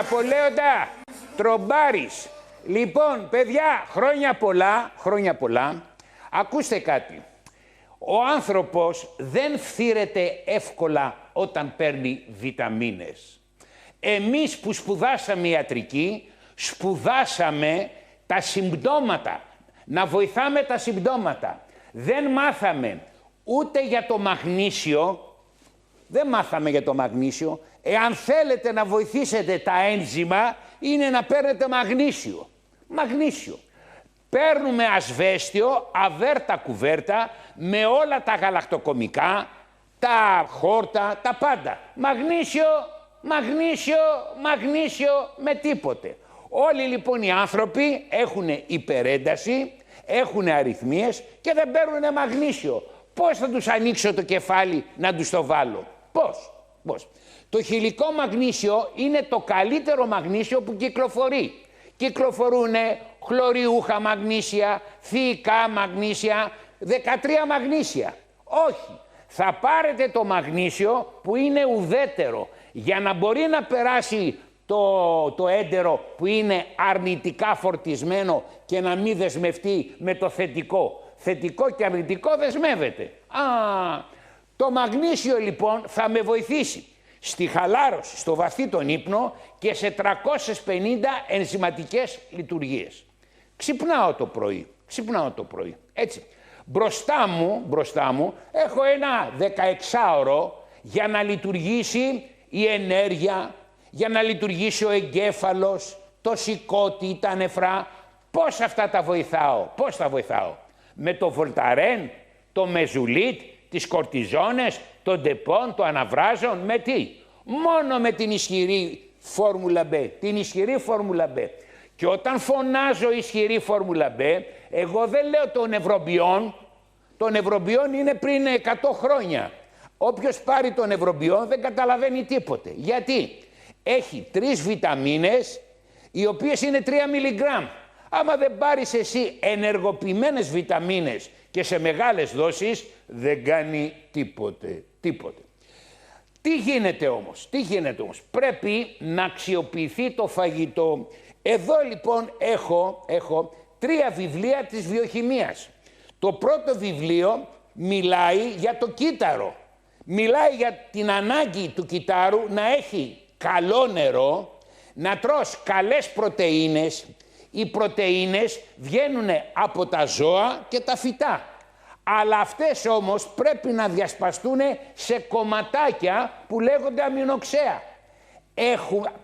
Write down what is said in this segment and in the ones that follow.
Απολέοντα, Τρομπάρης. Λοιπόν, παιδιά, χρόνια πολλά. Ακούστε κάτι. Ο άνθρωπος δεν φθήρεται εύκολα όταν παίρνει βιταμίνες. Εμείς που σπουδάσαμε ιατρική, σπουδάσαμε τα συμπτώματα. Να βοηθάμε τα συμπτώματα. Δεν μάθαμε ούτε για το μαγνήσιο. Δεν μάθαμε για το μαγνήσιο. Εάν θέλετε να βοηθήσετε τα ένζημα, είναι να παίρνετε μαγνήσιο. Μαγνήσιο. Παίρνουμε ασβέστιο, αβέρτα κουβέρτα, με όλα τα γαλακτοκομικά, τα χόρτα, τα πάντα. Μαγνήσιο, με τίποτε. Όλοι λοιπόν οι άνθρωποι έχουν υπερένταση, έχουν αριθμίες και δεν παίρνουν μαγνήσιο. Πώς θα τους ανοίξω το κεφάλι να τους το βάλω? Πώς? Το χυλικό μαγνήσιο είναι το καλύτερο μαγνήσιο που κυκλοφορεί. Κυκλοφορούν χλωριούχα μαγνήσια, θηικά μαγνήσια, 13 μαγνήσια. Όχι. Θα πάρετε το μαγνήσιο που είναι ουδέτερο για να μπορεί να περάσει το έντερο που είναι αρνητικά φορτισμένο και να μην δεσμευτεί με το θετικό. Θετικό και αρνητικό δεσμεύεται. Το μαγνήσιο λοιπόν θα με βοηθήσει στη χαλάρωση, στο βαθύ τον ύπνο και σε 350 ενζηματικές λειτουργίες. Ξυπνάω το πρωί, έτσι. Μπροστά μου έχω ένα 16ωρο για να λειτουργήσει η ενέργεια, για να λειτουργήσει ο εγκέφαλος, το σηκώτη, τα νεφρά. Πώς αυτά τα βοηθάω? Με το Βολταρέν, το Μεζουλίτ, τις κορτιζόνες, το Ντεπών, το Αναβράζον, με τι? Μόνο με την ισχυρή φόρμουλα B, Και όταν φωνάζω ισχυρή φόρμουλα B, εγώ δεν λέω το νευροβιόν. Το νευροβιόν είναι πριν 100 χρόνια. Όποιος πάρει το νευροβιόν δεν καταλαβαίνει τίποτε. Γιατί? Έχει 3 βιταμίνες, οι οποίες είναι 3 μιλιγκράμμ. Άμα δεν πάρεις εσύ ενεργοποιημένες βιταμίνες και σε μεγάλες δόσεις, δεν κάνει τίποτε. Τι γίνεται όμως? Πρέπει να αξιοποιηθεί το φαγητό. Εδώ λοιπόν έχω 3 βιβλία της βιοχημίας. Το πρώτο βιβλίο μιλάει για το κύτταρο. Μιλάει για την ανάγκη του κυττάρου να έχει καλό νερό, να τρως καλές πρωτεΐνες. Οι πρωτεΐνες βγαίνουν από τα ζώα και τα φυτά. Αλλά αυτές όμως πρέπει να διασπαστούν σε κομματάκια που λέγονται αμινοξέα.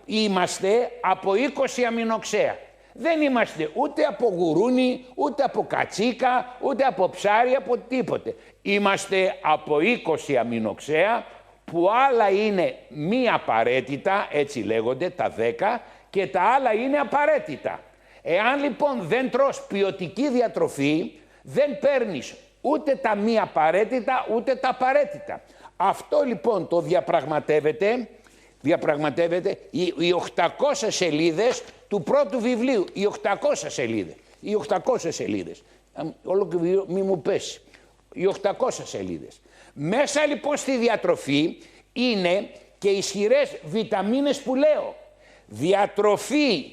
Είμαστε από 20 αμινοξέα. Δεν είμαστε ούτε από γουρούνι, ούτε από κατσίκα, ούτε από ψάρι, από τίποτε. Είμαστε από 20 αμινοξέα που άλλα είναι μη απαραίτητα, έτσι λέγονται τα 10, και τα άλλα είναι απαραίτητα. Εάν λοιπόν δεν τρως ποιοτική διατροφή, δεν παίρνεις ούτε τα μη απαραίτητα, ούτε τα απαραίτητα. Αυτό λοιπόν το διαπραγματεύεται οι 800 σελίδες του πρώτου βιβλίου. Οι 800 σελίδες. Όλο και βιβλίο μη μου πέσει. Οι 800 σελίδες. Μέσα λοιπόν στη διατροφή είναι και ισχυρές βιταμίνες που λέω.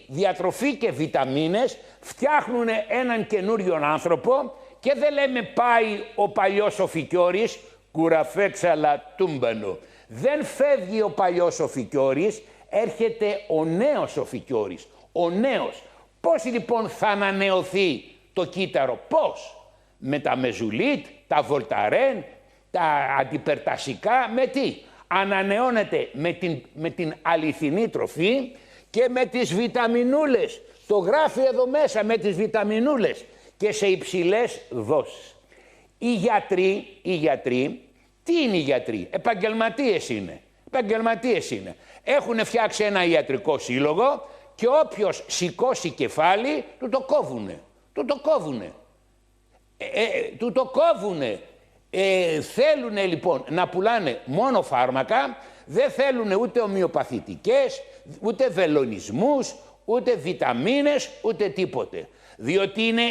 Διατροφή και βιταμίνες φτιάχνουν έναν καινούριο άνθρωπο και δεν λέμε πάει ο παλιός ο Φικιώρης, κουραφέξαλα τούμπανο. Δεν φεύγει ο παλιός ο Φικιώρης, έρχεται ο νέος ο Φικιώρης. Ο νέος. Πώς λοιπόν θα ανανεωθεί το κύτταρο? Πώς? Με τα Μεζουλίτ, τα Βολταρέν, τα αντιπερτασικά, με τι? Ανανεώνεται με την αληθινή τροφή και με τις βιταμινούλες. Το γράφει εδώ μέσα, με τις βιταμινούλες και σε υψηλές δόσεις. Οι γιατροί, τι είναι οι γιατροί? Επαγγελματίες είναι. Έχουν φτιάξει ένα ιατρικό σύλλογο και όποιος σηκώσει κεφάλι, του το κόβουνε. Θέλουν λοιπόν να πουλάνε μόνο φάρμακα, δεν θέλουν ούτε ομοιοπαθητικές, ούτε βελονισμούς, ούτε βιταμίνες, ούτε τίποτε. Διότι είναι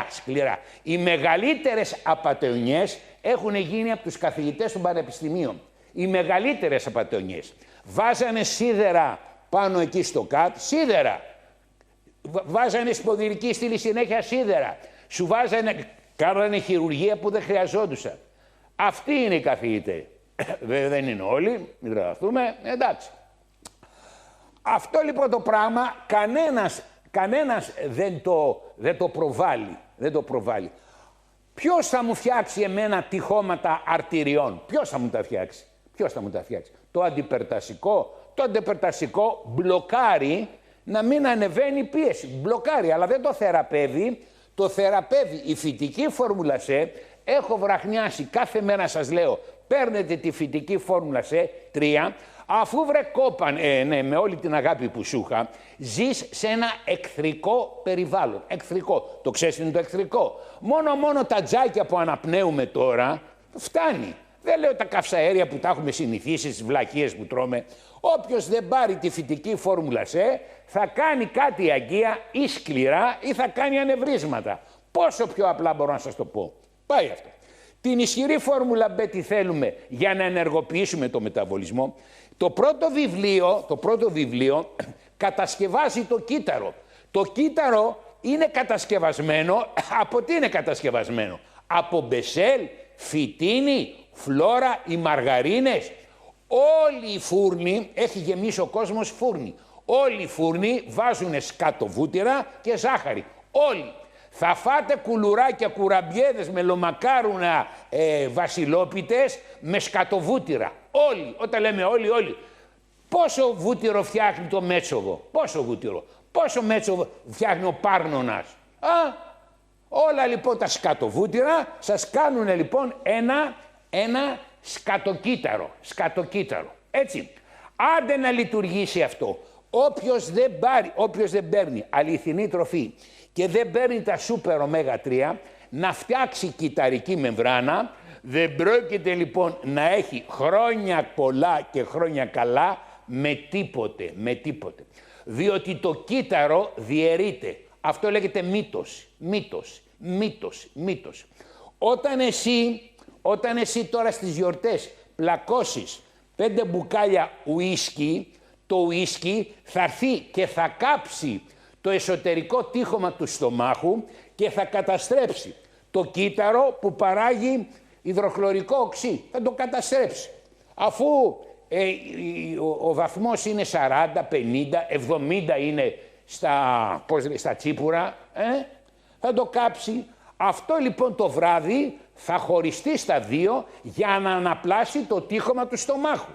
σκληρά. Οι μεγαλύτερες απατεωνιές έχουν γίνει από τους καθηγητές των πανεπιστημίων. Οι μεγαλύτερες απατεωνιές. Βάζανε σίδερα πάνω εκεί στο ΚΑΤ, σίδερα. Βάζανε σπονδυλική στήλη συνέχεια σίδερα. Σου βάζανε, κάνανε χειρουργία που δεν χρειαζόντουσαν. Αυτοί είναι οι καθηγητές. Βέβαια δεν είναι όλοι, μην τραβαθούμε, εντάξει. Αυτό λοιπόν το πράγμα κανένας δεν το προβάλλει. Δεν το προβάλλει. Ποιος θα μου φτιάξει εμένα τυχώματα αρτηριών? Ποιος θα μου τα φτιάξει? Ποιος θα μου τα φτιάξει? Το αντιπερτασικό. Το αντιπερτασικό μπλοκάρει να μην ανεβαίνει η πίεση. Μπλοκάρει, αλλά δεν το θεραπεύει. Το θεραπεύει η φυτική φόρμουλα C. Έχω βραχνιάσει κάθε μέρα, σας λέω, παίρνετε τη φυτική φόρμουλα C 3. Αφού βρε κόπαν, ναι, με όλη την αγάπη που σου είχα, ζεις σε ένα εχθρικό περιβάλλον. Εχθρικό. Το ξέρεις τι είναι το εχθρικό? Μόνο τα τζάκια που αναπνέουμε τώρα φτάνει. Δεν λέω τα καυσαέρια που τα έχουμε συνηθίσει, τις βλακίες που τρώμε. Όποιος δεν πάρει τη φυτική φόρμουλα C θα κάνει κάτι αγκία ή σκληρά ή θα κάνει ανεβρίσματα. Πόσο πιο απλά μπορώ να σας το πω. Πάει αυτό. Την φόρμουλα B τι θέλουμε για να ενεργοποιήσουμε το μεταβολισμό? Το πρώτο βιβλίο κατασκευάζει το κύτταρο. Το κύτταρο είναι κατασκευασμένο, από τι είναι κατασκευασμένο? Από μπεσέλ, φυτίνη, φλόρα, οι μαργαρίνες. Όλοι οι φούρνοι, έχει γεμίσει ο κόσμος φούρνοι. Όλοι οι φούρνοι βάζουν σκατοβούτυρα και ζάχαρη. Όλοι. Θα φάτε κουλουράκια, κουραμπιέδες, μελομακάρουνα, βασιλόπιτες με σκατοβούτυρα. Όλοι. Όταν λέμε όλοι. Πόσο βούτυρο φτιάχνει το μέτσοβο? Πόσο βούτυρο? Πόσο μέτσοβο φτιάχνει ο Πάρνονας? Όλα λοιπόν τα σκατοβούτυρα σας κάνουν λοιπόν ένα σκατοκύτταρο. Έτσι. Άντε να λειτουργήσει αυτό. Όποιος δεν παίρνει αληθινή τροφή και δεν παίρνει τα σούπερ ωμέγα 3 να φτιάξει κυταρική μεμβράνα, δεν πρόκειται λοιπόν να έχει χρόνια πολλά και χρόνια καλά με τίποτε. Διότι το κύτταρο διαιρείται. Αυτό λέγεται μύτος. Όταν εσύ τώρα στις γιορτές πλακώσεις 5 μπουκάλια ουίσκι, το ουίσκι θα έρθει και θα κάψει το εσωτερικό τείχομα του στομάχου και θα καταστρέψει το κύτταρο που παράγει υδροχλωρικό οξύ. Θα το καταστρέψει. Αφού ο βαθμός είναι 40, 50, 70 είναι στα τσίπουρα, θα το κάψει. Αυτό λοιπόν το βράδυ θα χωριστεί στα δύο για να αναπλάσει το τείχομα του στομάχου.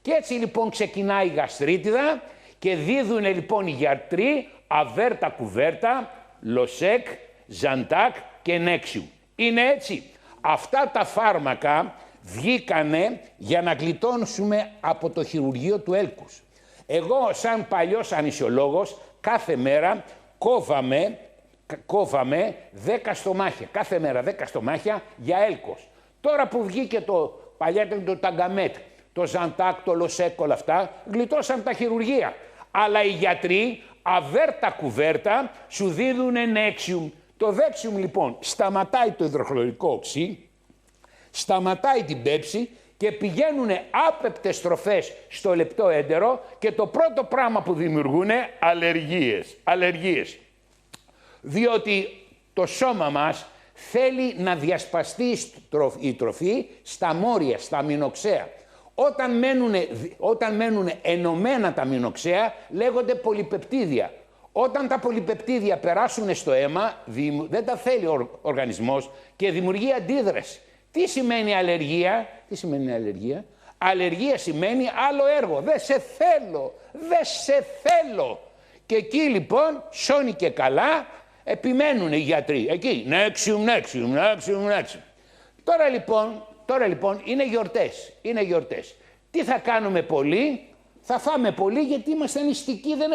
Και έτσι λοιπόν ξεκινάει η γαστρίτιδα και δίδουν λοιπόν οι γιατροί αβέρτα κουβέρτα, λοσέκ, ζαντάκ και νέξιου. Είναι έτσι. Αυτά τα φάρμακα βγήκανε για να γλιτώσουμε από το χειρουργείο του έλκους. Εγώ σαν παλιός ανησιολόγος κάθε μέρα κόβαμε 10 στομάχια. Κάθε μέρα 10 στομάχια για έλκος. Τώρα που βγήκε παλιά το ταγκαμέτ, το ζαντάκ, το λοσέκ, όλα αυτά, γλιτώσαν τα χειρουργεία. Αλλά οι γιατροί αβέρτα κουβέρτα σου δίδουνε νέξιουμ. Το δέξιουμ λοιπόν σταματάει το υδροχλωρικό οξύ, σταματάει την πέψη και πηγαίνουν άπεπτες στροφές στο λεπτό έντερο και το πρώτο πράγμα που δημιουργούνε αλλεργίες. Διότι το σώμα μας θέλει να διασπαστεί η τροφή στα μόρια, στα αμινοξέα. Όταν μένουν ενωμένα τα αμινοξέα λέγονται πολυπεπτίδια. Όταν τα πολυπεπτίδια περάσουν στο αίμα, δεν τα θέλει ο οργανισμός και δημιουργεί αντίδραση. Τι σημαίνει αλλεργία? Αλλεργία σημαίνει άλλο έργο. Δεν σε θέλω. Και εκεί λοιπόν, σώνει και καλά, επιμένουν οι γιατροί. Εκεί, νέξιουμ. Τώρα λοιπόν είναι γιορτές. Τι θα κάνουμε πολύ? Θα φάμε πολύ γιατί είμαστε νηστικοί, δεν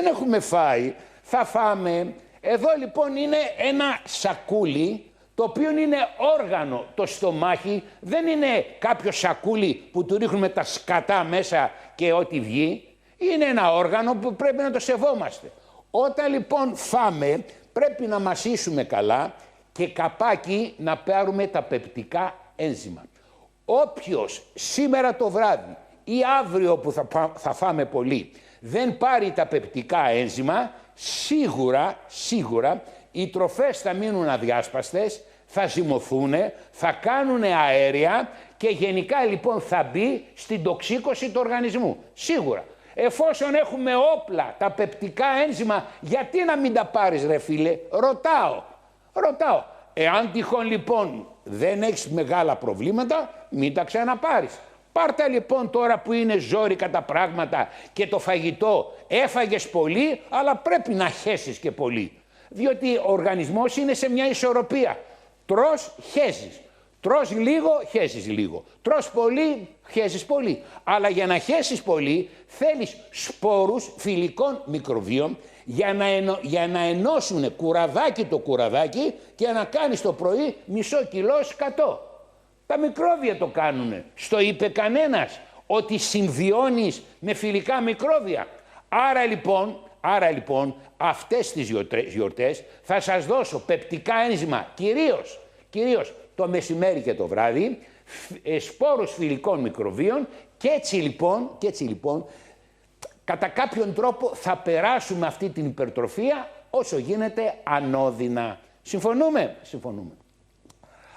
έχουμε φάει. Θα φάμε. Εδώ λοιπόν είναι ένα σακούλι, το οποίο είναι όργανο. Το στομάχι δεν είναι κάποιο σακούλι που του ρίχνουμε τα σκατά μέσα και ό,τι βγει. Είναι ένα όργανο που πρέπει να το σεβόμαστε. Όταν λοιπόν φάμε πρέπει να μασίσουμε καλά και καπάκι να πάρουμε τα πεπτικά ένζημα. Όποιος σήμερα το βράδυ ή αύριο που θα φάμε πολύ δεν πάρει τα πεπτικά ένζημα, σίγουρα οι τροφές θα μείνουν αδιάσπαστες, θα ζυμωθούν, θα κάνουν αέρια και γενικά λοιπόν θα μπει στην τοξίκωση του οργανισμού. Σίγουρα. Εφόσον έχουμε όπλα, τα πεπτικά ένζημα, γιατί να μην τα πάρεις ρε φίλε, ρωτάω. Εάν τυχόν λοιπόν δεν έχεις μεγάλα προβλήματα, μην τα ξαναπάρεις. Πάρτα λοιπόν τώρα που είναι ζόρικα τα πράγματα και το φαγητό έφαγες πολύ, αλλά πρέπει να χέσεις και πολύ. Διότι ο οργανισμός είναι σε μια ισορροπία. Τρως, χέσεις. Τρως λίγο, χέσεις λίγο. Τρως πολύ, χέσεις πολύ. Αλλά για να χέσεις πολύ θέλεις σπόρους φιλικών μικροβίων για να ενώσουν κουραδάκι το κουραδάκι και να κάνεις το πρωί μισό κιλό σκατό. Τα μικρόβια το κάνουνε. Στο είπε κανένας ότι συμβιώνεις με φιλικά μικρόβια. Άρα λοιπόν αυτές τις γιορτές θα σας δώσω πεπτικά ένζημα κυρίως το μεσημέρι και το βράδυ, σπόρους φιλικών μικροβίων και έτσι λοιπόν κατά κάποιον τρόπο θα περάσουμε αυτή την υπερτροφία όσο γίνεται ανώδυνα. Συμφωνούμε?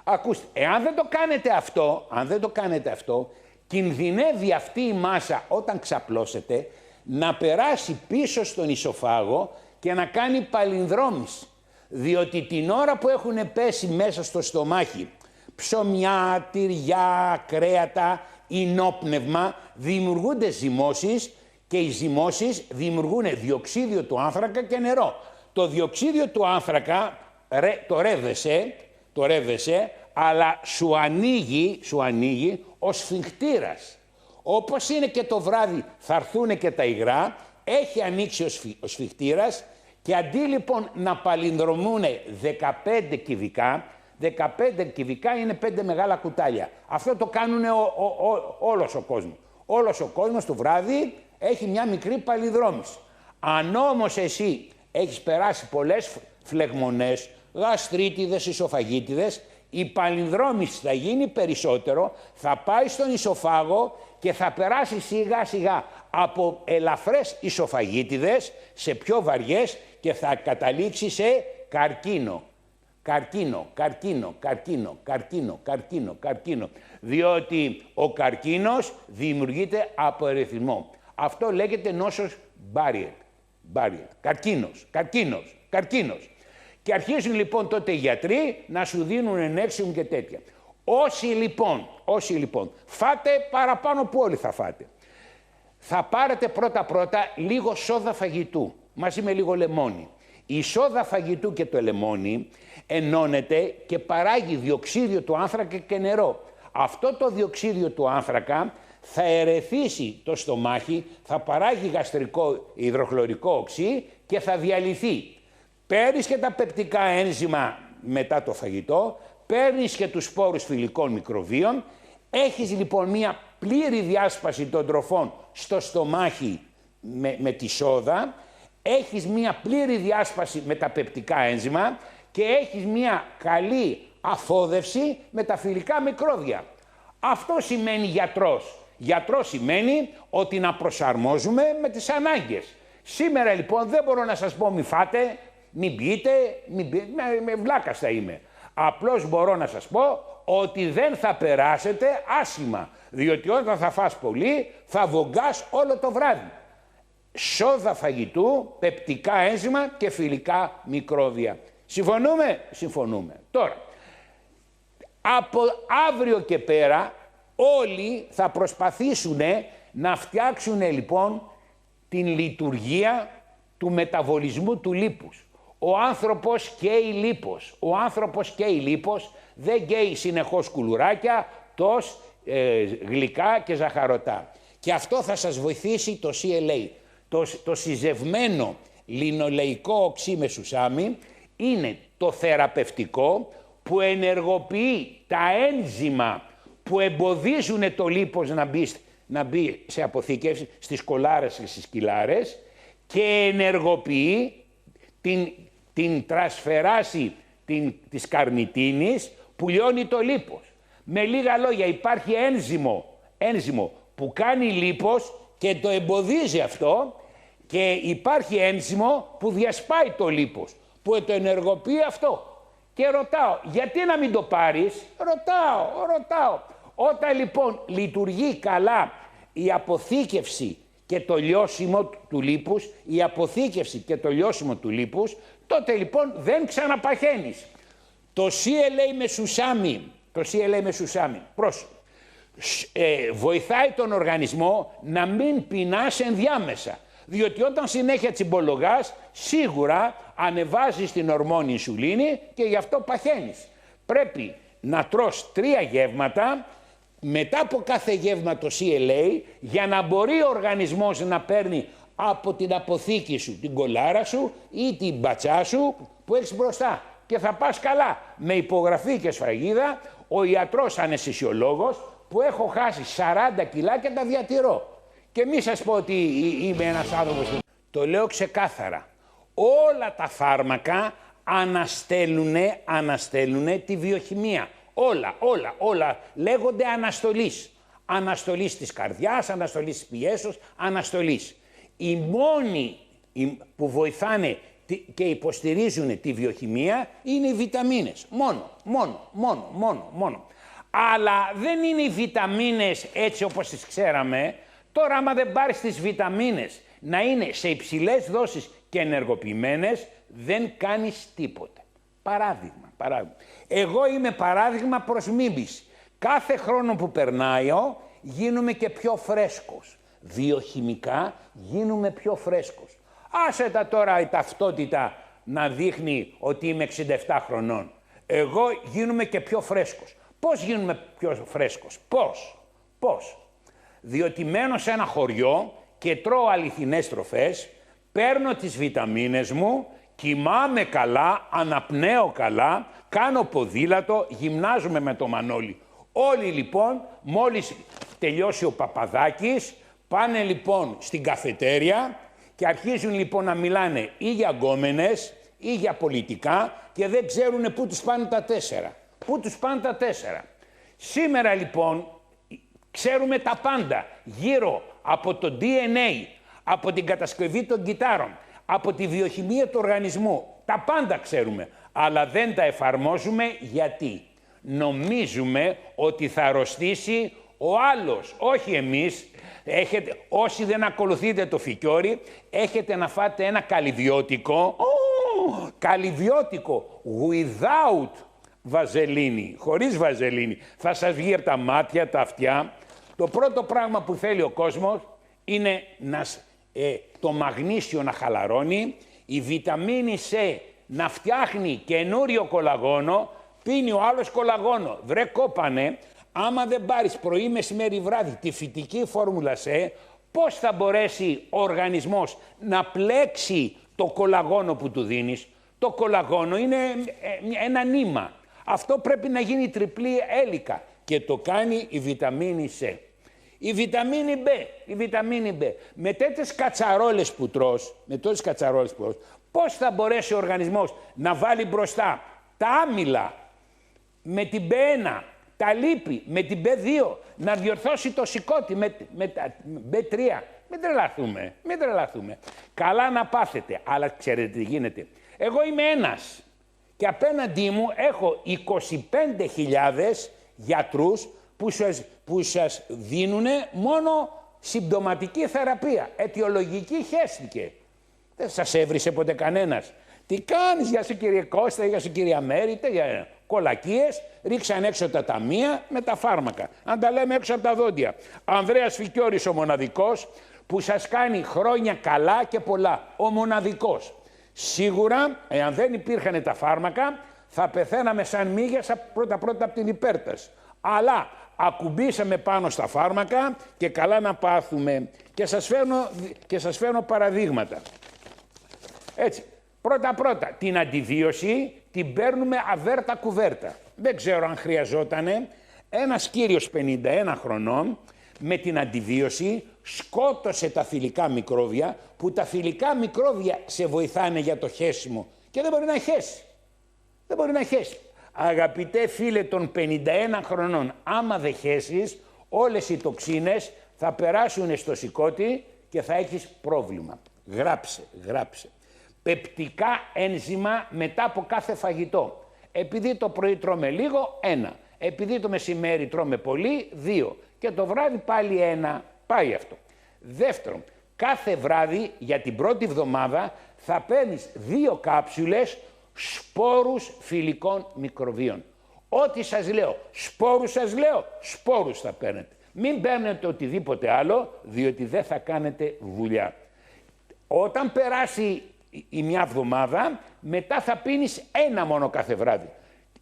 Ακούστε, εάν δεν το κάνετε αυτό, κινδυνεύει αυτή η μάσα όταν ξαπλώσετε να περάσει πίσω στον ισοφάγο και να κάνει παλινδρόμηση. Διότι την ώρα που έχουν πέσει μέσα στο στομάχι ψωμιά, τυριά, κρέατα, ινόπνευμα, δημιουργούνται ζυμώσεις και οι ζυμώσεις δημιουργούν διοξίδιο του άνθρακα και νερό. Το διοξίδιο του άνθρακα το ρεύεσαι, αλλά σου ανοίγει ο σφιγχτήρας. Όπως είναι και το βράδυ θα έρθουν και τα υγρά, έχει ανοίξει ο σφιγχτήρας και αντί λοιπόν να παλινδρομούν 15 κυβικά, 15 κυβικά είναι 5 μεγάλα κουτάλια. Αυτό το κάνουν όλος ο κόσμος. Όλος ο κόσμος το βράδυ έχει μια μικρή παλινδρόμηση. Αν όμως εσύ έχεις περάσει πολλές φλεγμονές, γαστρίτιδες, ισοφαγίτιδες, η παλινδρόμηση θα γίνει περισσότερο, θα πάει στον ισοφάγο και θα περάσει σιγά σιγά από ελαφρές ισοφαγίτιδες σε πιο βαριές και θα καταλήξει σε καρκίνο. Διότι ο καρκίνος δημιουργείται από ερεθισμό. Αυτό λέγεται νόσος Μπάριετ. Καρκίνος. Και αρχίζουν λοιπόν τότε οι γιατροί να σου δίνουν ενέξιμο και τέτοια. Όσοι λοιπόν φάτε παραπάνω που όλοι θα φάτε, θα πάρετε πρώτα λίγο σόδα φαγητού μαζί με λίγο λεμόνι. Η σόδα φαγητού και το λεμόνι ενώνεται και παράγει διοξίδιο του άνθρακα και νερό. Αυτό το διοξίδιο του άνθρακα θα ερεθίσει το στομάχι, θα παράγει γαστρικό υδροχλωρικό οξύ και θα διαλυθεί. Παίρνεις και τα πεπτικά ένζημα μετά το φαγητό, παίρνεις και τους σπόρους φιλικών μικροβίων, έχεις λοιπόν μία πλήρη διάσπαση των τροφών στο στομάχι με τη σόδα, έχεις μία πλήρη διάσπαση με τα πεπτικά ένζημα και έχεις μία καλή αφόδευση με τα φιλικά μικρόβια. Αυτό σημαίνει γιατρός. Γιατρός σημαίνει ότι να προσαρμόζουμε με τις ανάγκες. Σήμερα λοιπόν δεν μπορώ να σας πω μη φάτε, μην πείτε, με βλάκας θα είμαι. Απλώς μπορώ να σας πω ότι δεν θα περάσετε άσχημα, διότι όταν θα φας πολύ θα βογκάς όλο το βράδυ. Σόδα φαγητού, πεπτικά ένζημα και φιλικά μικρόβια. Συμφωνούμε. Τώρα, από αύριο και πέρα όλοι θα προσπαθήσουν να φτιάξουν λοιπόν την λειτουργία του μεταβολισμού του λίπους. Ο άνθρωπος καίει λίπος, δεν καίει συνεχώς κουλουράκια, τος, γλυκά και ζαχαρωτά. Και αυτό θα σας βοηθήσει το CLA. Το συζευμένο λινολεϊκό οξύ με σουσάμι είναι το θεραπευτικό που ενεργοποιεί τα ένζημα που εμποδίζουν το λίπος να μπει σε αποθήκευση στις κολάρες και στις κοιλάρες και ενεργοποιεί την τρασφεράση της καρνιτίνης που λιώνει το λίπος. Με λίγα λόγια υπάρχει ένζυμο που κάνει λίπος και το εμποδίζει αυτό και υπάρχει ένζυμο που διασπάει το λίπος, που το ενεργοποιεί αυτό. Και ρωτάω, γιατί να μην το πάρεις? Ρωτάω. Όταν λοιπόν λειτουργεί καλά η αποθήκευση και το λιώσιμο του λίπους, τότε λοιπόν δεν ξαναπαχαίνεις. Το CLA με σουσάμι, βοηθάει τον οργανισμό να μην πεινάς ενδιάμεσα. Διότι όταν συνέχεια τσιμπολογάς, σίγουρα ανεβάζεις την ορμόνη ινσουλίνη και γι' αυτό παχαίνεις. Πρέπει να τρως 3 γεύματα, μετά από κάθε γεύμα το CLA, για να μπορεί ο οργανισμός να παίρνει από την αποθήκη σου, την κολάρα σου ή την μπατσά σου που έχεις μπροστά. Και θα πας καλά. Με υπογραφή και σφραγίδα, ο ιατρός αναισθησιολόγος, που έχω χάσει 40 κιλά και τα διατηρώ. Και μη σας πω ότι είμαι ένας άνθρωπος. Το λέω ξεκάθαρα. Όλα τα φάρμακα αναστέλνουνε τη βιοχημία. Όλα λέγονται αναστολής. Αναστολής της καρδιάς, αναστολής της πιέσεως, αναστολής. Οι μόνοι που βοηθάνε και υποστηρίζουν τη βιοχημία είναι οι βιταμίνες. Μόνο. Αλλά δεν είναι οι βιταμίνες έτσι όπως τις ξέραμε. Τώρα άμα δεν πάρεις τις βιταμίνες να είναι σε υψηλές δόσεις και ενεργοποιημένες, δεν κάνεις τίποτε. Παράδειγμα. Εγώ είμαι παράδειγμα προς μίμηση. Κάθε χρόνο που περνάω γίνομαι και πιο φρέσκος. Βιοχημικά γίνομαι πιο φρέσκος. Άσε τα τώρα η ταυτότητα να δείχνει ότι είμαι 67 χρονών. Εγώ γίνομαι και πιο φρέσκος. Πώς γίνομαι πιο φρέσκος? Πώς? Διότι μένω σε ένα χωριό και τρώω αληθινές τροφές, παίρνω τις βιταμίνες μου, κοιμάμαι καλά, αναπνέω καλά, κάνω ποδήλατο, γυμνάζομαι με το Μανώλη. Όλοι λοιπόν, μόλις τελειώσει ο Παπαδάκης, πάνε λοιπόν στην καφετέρια και αρχίζουν λοιπόν να μιλάνε ή για γκόμενες ή για πολιτικά και δεν ξέρουν πού τους πάνε τα 4. Σήμερα λοιπόν ξέρουμε τα πάντα γύρω από το DNA, από την κατασκευή των κυτάρων, από τη βιοχημία του οργανισμού. Τα πάντα ξέρουμε, αλλά δεν τα εφαρμόζουμε γιατί νομίζουμε ότι θα αρρωστήσει ο άλλος, όχι εμείς. Όσοι δεν ακολουθείτε το φικιόρι, έχετε να φάτε ένα καλυβιώτικο, without βαζελίνη, χωρίς βαζελίνη. Θα σας βγει από τα μάτια, τα αυτιά. Το πρώτο πράγμα που θέλει ο κόσμος είναι το μαγνήσιο να χαλαρώνει, η βιταμίνη C να φτιάχνει καινούριο κολαγόνο, πίνει ο άλλος κολαγόνο. Βρε κόπανε, άμα δεν πάρεις πρωί, μεσημέρι, βράδυ τη φυτική φόρμουλα C, πώς θα μπορέσει ο οργανισμός να πλέξει το κολαγόνο που του δίνεις? Το κολαγόνο είναι ένα νήμα. Αυτό πρέπει να γίνει τριπλή έλικα και το κάνει η βιταμίνη C. Η βιταμίνη B, με τέτοιες κατσαρόλες που τρως, πώς θα μπορέσει ο οργανισμός να βάλει μπροστά τα άμυλα με την B1, τα λίπη με την B2, να διορθώσει το σηκώτη με τα B3. Μην τρελαθούμε. Καλά να πάθετε, αλλά ξέρετε τι γίνεται. Εγώ είμαι ένας και απέναντί μου έχω 25.000 γιατρούς που σας δίνουν μόνο συμπτωματική θεραπεία. Αιτιολογική χέστηκε. Δεν σας έβρισε ποτέ κανένας. Τι κάνεις? Γεια σου κύριε Κώστα, γεια σου κύριε Αμέριτε, για κολακίες. Ρίξαν έξω τα ταμεία με τα φάρμακα. Αν τα λέμε έξω από τα δόντια. Ανδρέας Φικιώρης ο μοναδικός που σας κάνει χρόνια καλά και πολλά. Ο μοναδικός. Σίγουρα, εάν δεν υπήρχαν τα φάρμακα, θα πεθαίναμε σαν μύγες πρώτα-πρώτα από την υπέρταση. Αλλά ακουμπήσαμε πάνω στα φάρμακα και καλά να πάθουμε. Και σας φέρνω παραδείγματα. Έτσι, πρώτα-πρώτα, την αντιβίωση την παίρνουμε αβέρτα κουβέρτα. Δεν ξέρω αν χρειαζότανε. Ένας κύριος 51 χρονών με την αντιβίωση σκότωσε τα θηλυκά μικρόβια, που τα θηλυκά μικρόβια σε βοηθάνε για το χέσιμο και δεν μπορεί να χέσει. Αγαπητέ φίλε των 51 χρονών, άμα δεν χέσεις, όλες οι τοξίνες θα περάσουν στο σηκώτη και θα έχεις πρόβλημα. Γράψε. Πεπτικά ένζημα μετά από κάθε φαγητό. Επειδή το πρωί τρώμε λίγο, 1. Επειδή το μεσημέρι τρώμε πολύ, 2. Και το βράδυ πάλι 1. Πάει αυτό. Δεύτερον, κάθε βράδυ για την πρώτη εβδομάδα θα παίρνεις 2 κάψουλες σπόρους φιλικών μικροβίων. Ό,τι σας λέω, σπόρους θα παίρνετε. Μην παίρνετε οτιδήποτε άλλο, διότι δεν θα κάνετε δουλειά. Όταν περάσει η μια εβδομάδα, μετά θα πίνεις 1 μόνο κάθε βράδυ.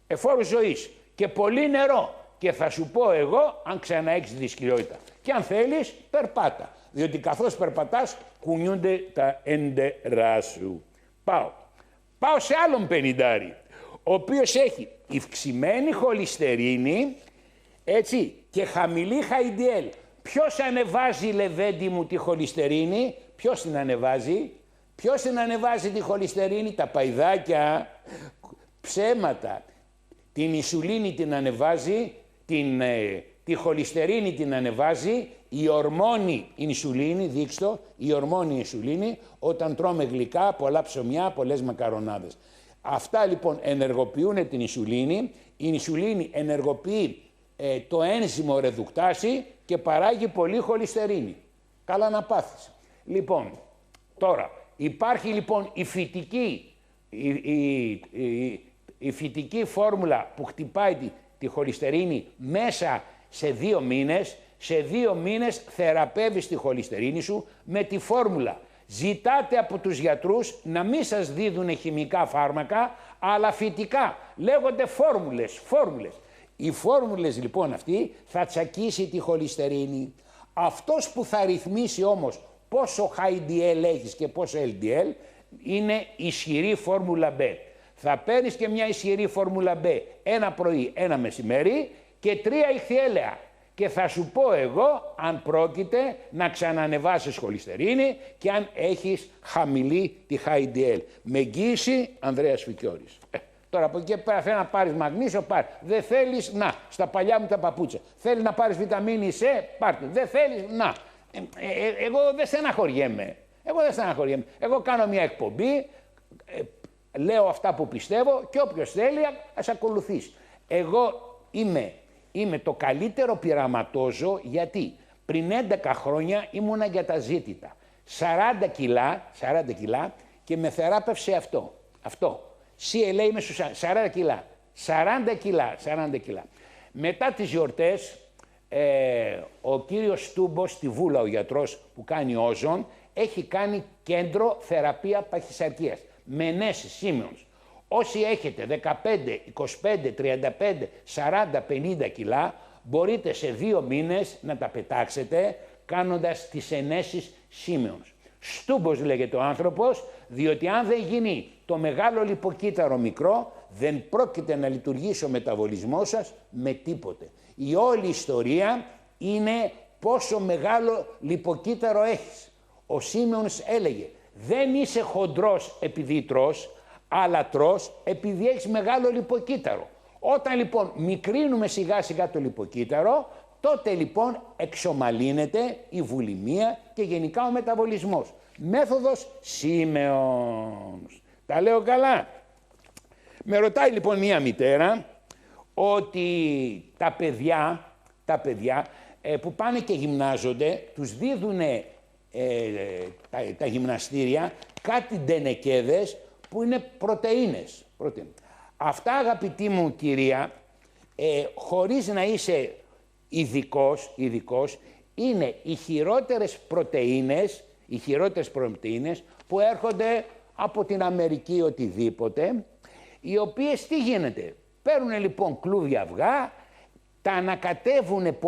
Εφόρου ζωής και πολύ νερό. Και θα σου πω εγώ αν ξαναέχεις δυσκολιότητα. Και αν θέλεις, περπάτα. Διότι καθώς περπατάς, κουνιούνται τα έντερά σου. Πάω σε άλλον 50, ο οποίος έχει ευξημένη χολυστερίνη, έτσι, και χαμηλή HDL. Ποιος ανεβάζει, Λεβέντη μου, τη χολυστερίνη? Ποιος την ανεβάζει τη χολυστερίνη? Τα παϊδάκια. Ψέματα. Την ισουλίνη την ανεβάζει, τη χολυστερίνη την ανεβάζει η ορμόνη ινσουλίνη, δείξτε, η ορμόνη ινσουλίνη, όταν τρώμε γλυκά, πολλά ψωμιά, πολλές μακαρονάδες. Αυτά λοιπόν ενεργοποιούν την ινσουλίνη, η ινσουλίνη ενεργοποιεί το ένζυμο ρεδουκτάση και παράγει πολύ χολυστερίνη. Καλά να πάθεις. Λοιπόν, τώρα υπάρχει λοιπόν η φυτική φόρμουλα που χτυπάει τη χολυστερίνη μέσα σε 2 μήνες. Σε 2 μήνες θεραπεύεις τη χολυστερίνη σου με τη φόρμουλα. Ζητάτε από τους γιατρούς να μην σας δίδουν χημικά φάρμακα, αλλά φυτικά. Λέγονται φόρμουλες. Οι φόρμουλες λοιπόν αυτή θα τσακίσει τη χολυστερίνη. Αυτός που θα ρυθμίσει όμως πόσο HDL έχεις και πόσο LDL είναι ισχυρή φόρμουλα B. Θα παίρνεις και μια ισχυρή φόρμουλα B 1 πρωί, 1 μεσημέρι και 3 ηχθιέλαια. Και θα σου πω εγώ αν πρόκειται να ξανανεβάσεις χολυστερίνη και αν έχεις χαμηλή τη HDL. Με εγγύηση Ανδρέας Φικιώρης. Τώρα από εκεί και πέρα θέλει να πάρεις μαγνήσιο, πάρει. Δεν θέλεις, να, στα παλιά μου τα παπούτσια. Θέλει να πάρεις βιταμίνη C, πάρτε. Δεν θέλεις, να. Εγώ δεν στεναχωριέμαι. Εγώ κάνω μια εκπομπή, λέω αυτά που πιστεύω και όποιος θέλει ας ακολουθήσει. Εγώ είμαι το καλύτερο πειραματόζω, γιατί πριν 11 χρόνια ήμουνα για τα ζήτητα. 40 κιλά και με θεράπευσε αυτό. CLA είμαι στους 40 κιλά. 40 κιλά. Μετά τις γιορτές, ο κύριος Στούμπος στη Βούλα, ο γιατρός που κάνει όζον, έχει κάνει κέντρο θεραπεία παχυσαρκίας. Με ενέσεις, Σίμεωνς. Όσοι έχετε 15, 25, 35, 40, 50 κιλά, μπορείτε σε 2 μήνες να τα πετάξετε κάνοντας τις ενέσεις Σίμεωνς. Στούμπος λέγεται ο άνθρωπος, διότι αν δεν γίνει το μεγάλο λιποκύτταρο μικρό, δεν πρόκειται να λειτουργήσει ο μεταβολισμός σας με τίποτε. Η όλη ιστορία είναι πόσο μεγάλο λιποκύτταρο έχεις. Ο Σίμεωνς έλεγε, δεν είσαι χοντρός επειδή τρως, αλλά τρως επειδή έχεις μεγάλο λιποκύτταρο. Όταν λοιπόν μικρύνουμε σιγά σιγά το λιποκύτταρο, τότε λοιπόν εξομαλύνεται η βουλημία και γενικά ο μεταβολισμός. Μέθοδος Σίμεωνς. Τα λέω καλά? Με ρωτάει λοιπόν μία μητέρα ότι τα παιδιά που πάνε και γυμνάζονται, τους δίδουν τα γυμναστήρια κάτι ντενεκέδες που είναι πρωτεΐνες. Αυτά, αγαπητή μου κυρία, χωρίς να είσαι ειδικός, είναι οι χειρότερες πρωτεΐνες που έρχονται από την Αμερική οτιδήποτε, οι οποίες τι γίνεται? Παίρνουν λοιπόν κλούβια αυγά, τα ανακατεύουν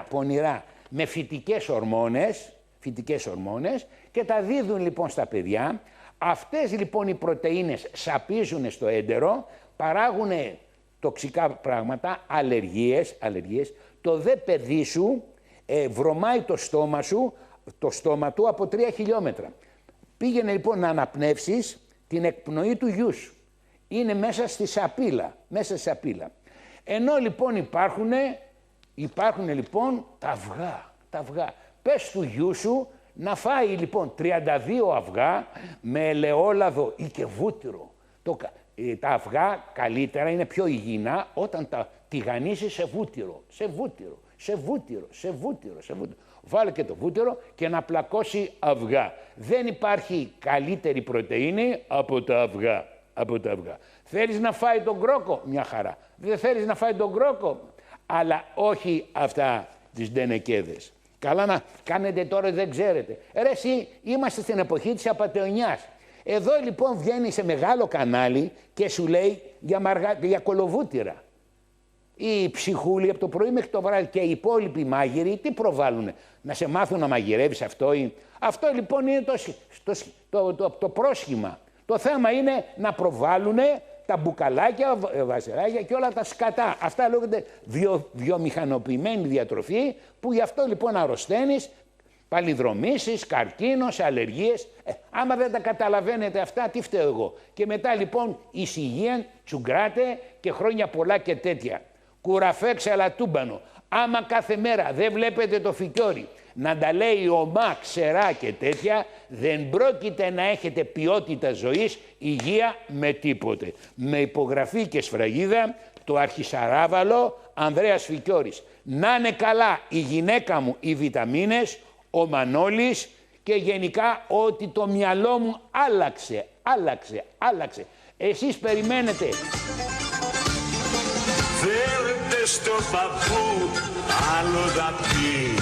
πονηρά με φυτικές ορμόνες και τα δίδουν λοιπόν στα παιδιά. Αυτές λοιπόν οι πρωτεΐνες σαπίζουν στο έντερο, παράγουν τοξικά πράγματα, αλλεργίες. Το δε παιδί σου βρωμάει το στόμα του από 3 χιλιόμετρα. Πήγαινε λοιπόν να αναπνεύσεις την εκπνοή του γιού σου. Είναι μέσα στη σαπίλα. Ενώ λοιπόν υπάρχουν λοιπόν τα αυγά. πες του γιού σου να φάει λοιπόν 32 αυγά με ελαιόλαδο ή και βούτυρο. Τα αυγά καλύτερα είναι πιο υγιεινά όταν τα τηγανίσεις σε βούτυρο, σε βούτυρο, σε βούτυρο, σε βούτυρο, σε βούτυρο. Βάλε και το βούτυρο και να πλακώσει αυγά. Δεν υπάρχει καλύτερη πρωτεΐνη από τα αυγά. Από τα αυγά. Θέλεις να φάει τον κρόκο, μια χαρά. Δεν θέλεις να φάει τον κρόκο, αλλά όχι αυτά τις ντενεκέδες. Καλά να κάνετε τώρα, δεν ξέρετε. Ρε εσύ, είμαστε στην εποχή της απατεωνιάς. Εδώ λοιπόν βγαίνει σε μεγάλο κανάλι και σου λέει για κολοβούτυρα. Οι ψυχούλοι από το πρωί μέχρι το βράδυ και οι υπόλοιποι μάγειροι τι προβάλλουνε, να σε μάθουν να μαγειρεύεις αυτό ή... Αυτό λοιπόν είναι το πρόσχημα. Το θέμα είναι να προβάλλουνε τα μπουκαλάκια, βασιλάκια και όλα τα σκατά. Αυτά λέγονται βιομηχανοποιημένη διατροφή, που γι' αυτό λοιπόν αρρωσταίνεις, παλινδρομήσεις, καρκίνος, αλλεργίες. Άμα δεν τα καταλαβαίνετε αυτά, τι φταίω εγώ. Και μετά λοιπόν ησυχία, τσουγκράτε και χρόνια πολλά και τέτοια. Κουραφέ ξαλατούμπανο. Άμα κάθε μέρα δεν βλέπετε το φικιόρι να τα λέει ομά, ξερά και τέτοια, δεν πρόκειται να έχετε ποιότητα ζωής, υγεία με τίποτε. Με υπογραφή και σφραγίδα, το Αρχισαράβαλο Ανδρέας Φικιόρης. Να είναι καλά η γυναίκα μου, οι βιταμίνες, ο Μανώλης και γενικά ότι το μυαλό μου άλλαξε. Εσείς περιμένετε. Φέρετε στο παππού άλλο δαπί.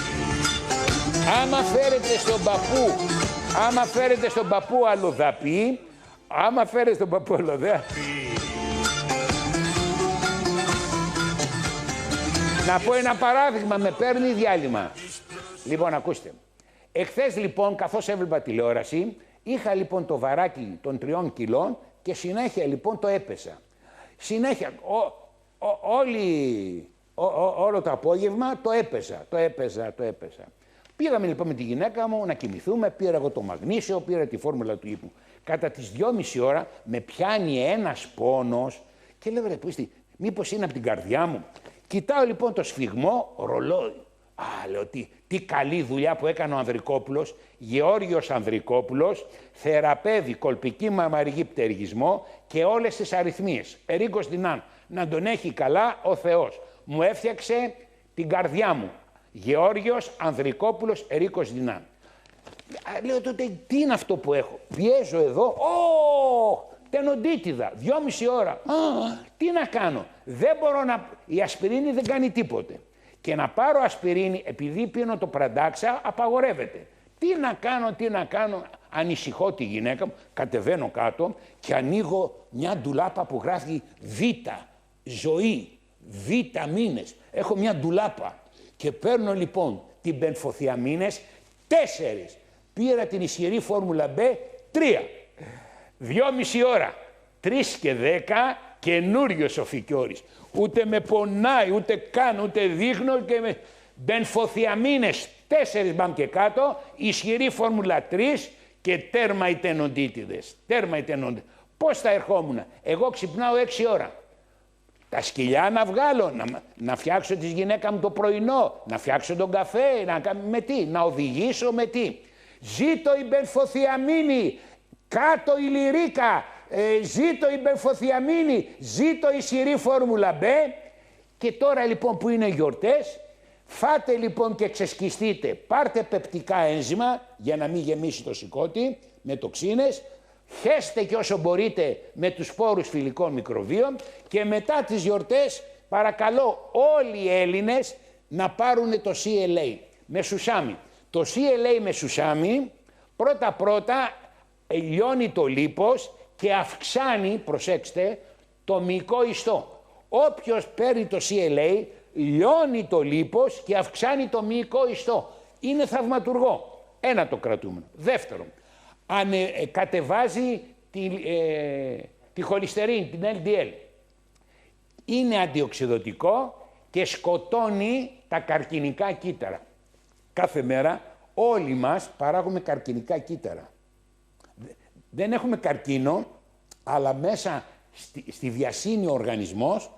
Άμα φέρετε στον παππού αλλοδαπή, να πω ένα παράδειγμα, με παίρνει διάλειμμα. Λοιπόν, ακούστε. Εχθές λοιπόν, καθώς έβλεπα τηλεόραση, είχα λοιπόν το βαράκι των 3 κιλών και συνέχεια λοιπόν το έπεσα. Συνέχεια, όλο το απόγευμα το έπεσα. Πήγαμε λοιπόν με τη γυναίκα μου να κοιμηθούμε, πήρα εγώ το μαγνήσιο, πήρα τη φόρμουλα του ύπνου. Κατά τις 2,5 ώρα με πιάνει ένας πόνος και λέω, ρε πούστη, μήπως είναι από την καρδιά μου. Κοιτάω λοιπόν το σφιγμό, ρολόι. Λέω, τι καλή δουλειά που έκανε ο Ανδρικόπουλος, Γεώργιος Ανδρικόπουλος, θεραπεύει κολπική μαμαρική πτεργισμό και όλες τις αριθμίες. Ερίκος Δινάν, να τον έχει καλά ο Θεός. Μου έφτιαξε την καρδιά μου. Γεώργιος Ανδρικόπουλος Ερίκος Δινάν. Λέω τότε, τι είναι αυτό που έχω. Πιέζω εδώ, τενοντίτιδα, 2,5 ώρα. Τι να κάνω. Δεν μπορώ να... Η ασπιρίνη δεν κάνει τίποτε. Και να πάρω ασπιρίνη, επειδή πίνω το πραντάξα, απαγορεύεται. Τι να κάνω. Ανησυχώ τη γυναίκα μου, κατεβαίνω κάτω και ανοίγω μια ντουλάπα που γράφει Β, ζωή, βιταμίνες. Έχω μια ντουλάπα και παίρνω λοιπόν την πενφοθιαμίνες 4. Πήρα την ισχυρή φόρμουλα B 3. 2,5 ώρα. 3 και 10 καινούριος ο Φικιόρης. Ούτε με πονάει, ούτε κάνω, ούτε δείχνω και με μπενφοθιαμίνες 4 μπαμ και κάτω, ισχυρή φόρμουλα 3 και τέρμα οι τενοντίτιδες. Πώς θα ερχόμουν. Εγώ ξυπνάω 6 ώρα. Τα σκυλιά να βγάλω, να φτιάξω τη γυναίκα μου το πρωινό, να φτιάξω τον καφέ, με τι, να οδηγήσω με τι. Ζήτω η μπενφοθιαμίνη, κάτω η λυρίκα, ζήτω η μπενφοθιαμίνη, ζήτω η ισχυρή φόρμουλα B. Και τώρα λοιπόν που είναι γιορτές, φάτε λοιπόν και ξεσκιστείτε, πάρτε πεπτικά ένζημα για να μην γεμίσει το σηκώτη με τοξίνες, χέστε και όσο μπορείτε με τους σπόρους φιλικών μικροβίων και μετά τις γιορτές παρακαλώ όλοι οι Έλληνες να πάρουν το CLA με σουσάμι. Το CLA με σουσάμι πρώτα λιώνει το λίπος και αυξάνει, προσέξτε, το μυϊκό ιστό. Όποιος παίρνει το CLA λιώνει το λίπος και αυξάνει το μυϊκό ιστό. Είναι θαυματουργό. Ένα το κρατούμενο. Δεύτερον, κατεβάζει τη χολυστερίνη, την LDL. Είναι αντιοξυδοτικό και σκοτώνει τα καρκινικά κύτταρα. Κάθε μέρα όλοι μας παράγουμε καρκινικά κύτταρα. Δεν έχουμε καρκίνο, αλλά μέσα στη βιασύνη ο οργανισμός,